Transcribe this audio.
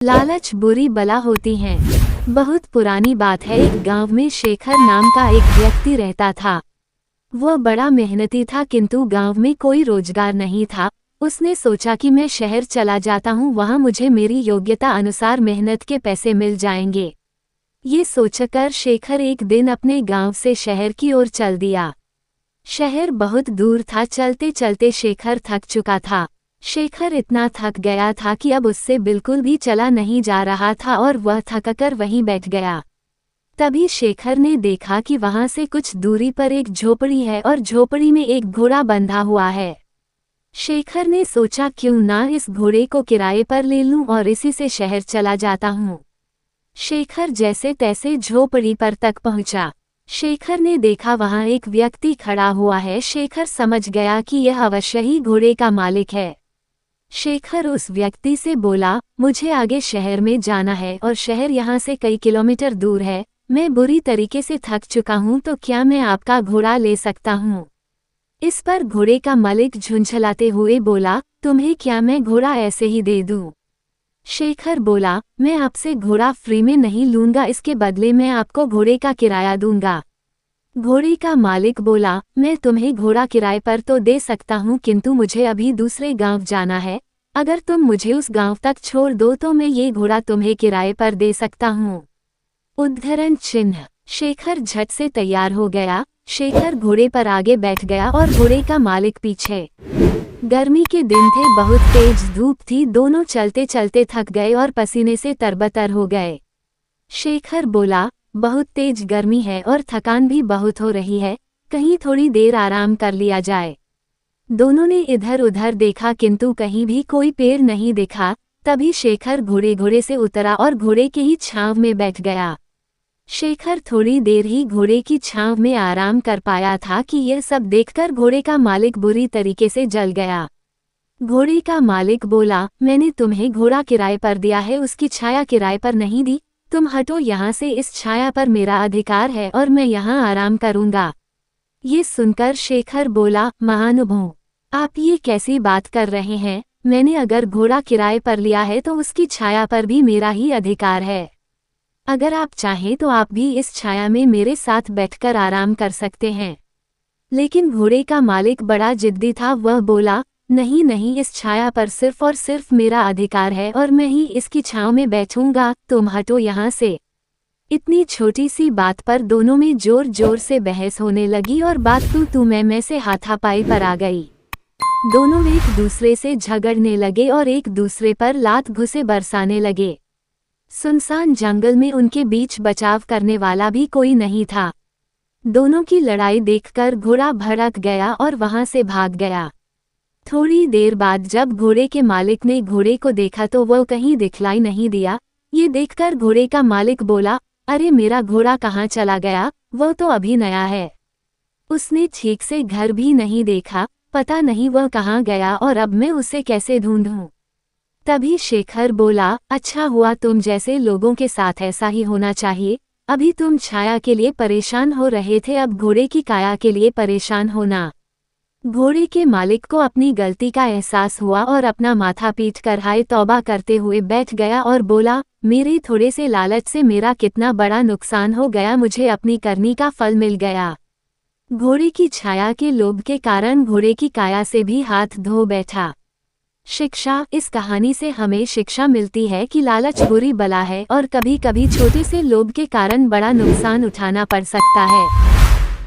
लालच बुरी बला होती है। बहुत पुरानी बात है। एक गांव में शेखर नाम का एक व्यक्ति रहता था। वह बड़ा मेहनती था, किंतु गांव में कोई रोजगार नहीं था। उसने सोचा कि मैं शहर चला जाता हूँ, वहाँ मुझे मेरी योग्यता अनुसार मेहनत के पैसे मिल जाएंगे। ये सोचकर शेखर एक दिन अपने गांव से शहर की ओर चल दिया। शहर बहुत दूर था। चलते चलते शेखर थक चुका था। शेखर इतना थक गया था कि अब उससे बिल्कुल भी चला नहीं जा रहा था और वह थककर वहीं बैठ गया। तभी शेखर ने देखा कि वहां से कुछ दूरी पर एक झोपड़ी है और झोपड़ी में एक घोड़ा बंधा हुआ है। शेखर ने सोचा, क्यों ना इस घोड़े को किराए पर ले लूं और इसी से शहर चला जाता हूं। शेखर जैसे तैसे झोपड़ी पर तक पहुंचा। शेखर ने देखा वहां एक व्यक्ति खड़ा हुआ है। शेखर समझ गया कि यह अवश्य ही घोड़े का मालिक है। शेखर उस व्यक्ति से बोला, मुझे आगे शहर में जाना है और शहर यहाँ से कई किलोमीटर दूर है। मैं बुरी तरीके से थक चुका हूँ, तो क्या मैं आपका घोड़ा ले सकता हूँ? इस पर घोड़े का मालिक झुंझलाते हुए बोला, तुम्हें क्या मैं घोड़ा ऐसे ही दे दूँ? शेखर बोला, मैं आपसे घोड़ा फ्री में नहीं लूंगा, इसके बदले मैं आपको घोड़े का किराया दूंगा। घोड़े का मालिक बोला, मैं तुम्हें घोड़ा किराए पर तो दे सकता हूँ, किंतु मुझे अभी दूसरे गांव जाना है। अगर तुम मुझे उस गांव तक छोड़ दो तो मैं ये घोड़ा तुम्हें किराए पर दे सकता हूँ। उद्धरण चिन्ह। शेखर झट से तैयार हो गया। शेखर घोड़े पर आगे बैठ गया और घोड़े का मालिक पीछे। गर्मी के दिन थे, बहुत तेज धूप थी। दोनों चलते चलते थक गए और पसीने से तरबतर हो गए। शेखर बोला, बहुत तेज गर्मी है और थकान भी बहुत हो रही है, कहीं थोड़ी देर आराम कर लिया जाए। दोनों ने इधर उधर देखा, किंतु कहीं भी कोई पेड़ नहीं दिखा। तभी शेखर घोड़े से उतरा और घोड़े के ही छांव में बैठ गया। शेखर थोड़ी देर ही घोड़े की छांव में आराम कर पाया था कि यह सब देखकर घोड़े का मालिक बुरी तरीके से जल गया। घोड़े का मालिक बोला, मैंने तुम्हें घोड़ा किराए पर दिया है, उसकी छाया किराए पर नहीं दी। तुम हटो यहाँ से, इस छाया पर मेरा अधिकार है और मैं यहाँ आराम करूँगा। ये सुनकर शेखर बोला, महानुभाव, आप ये कैसी बात कर रहे हैं? मैंने अगर घोड़ा किराए पर लिया है तो उसकी छाया पर भी मेरा ही अधिकार है। अगर आप चाहें तो आप भी इस छाया में मेरे साथ बैठकर आराम कर सकते हैं। लेकिन घोड़े का मालिक बड़ा जिद्दी था। वह बोला, नहीं नहीं, इस छाया पर सिर्फ और सिर्फ मेरा अधिकार है और मैं ही इसकी छांव में बैठूंगा। तुम हटो यहाँ से। इतनी छोटी सी बात पर दोनों में जोर जोर से बहस होने लगी और बात तू मैं से हाथापाई पर आ गई। दोनों एक दूसरे से झगड़ने लगे और एक दूसरे पर लात घुसे बरसाने लगे। सुनसान जंगल में उनके बीच बचाव करने वाला भी कोई नहीं था। दोनों की लड़ाई देखकर घोड़ा भड़क गया और वहां से भाग गया। थोड़ी देर बाद जब घोड़े के मालिक ने घोड़े को देखा तो वह कहीं दिखलाई नहीं दिया। ये देखकर घोड़े का मालिक बोला, अरे मेरा घोड़ा कहाँ चला गया? वह तो अभी नया है। उसने ठीक से घर भी नहीं देखा, पता नहीं वह कहाँ गया और अब मैं उसे कैसे ढूंढूं? तभी शेखर बोला, अच्छा हुआ, तुम जैसे लोगों के साथ ऐसा ही होना चाहिए। अभी तुम छाया के लिए परेशान हो रहे थे, अब घोड़े की काया के लिए परेशान होना। घोड़े के मालिक को अपनी गलती का एहसास हुआ और अपना माथा पीट कर हाय तौबा करते हुए बैठ गया और बोला, मेरे थोड़े से लालच से मेरा कितना बड़ा नुकसान हो गया, मुझे अपनी करनी का फल मिल गया। घोड़े की छाया के लोभ के कारण घोड़े की काया से भी हाथ धो बैठा। शिक्षा। इस कहानी से हमें शिक्षा मिलती है कि लालच बुरी बला है और कभी कभी छोटे से लोभ के कारण बड़ा नुकसान उठाना पड़ सकता है।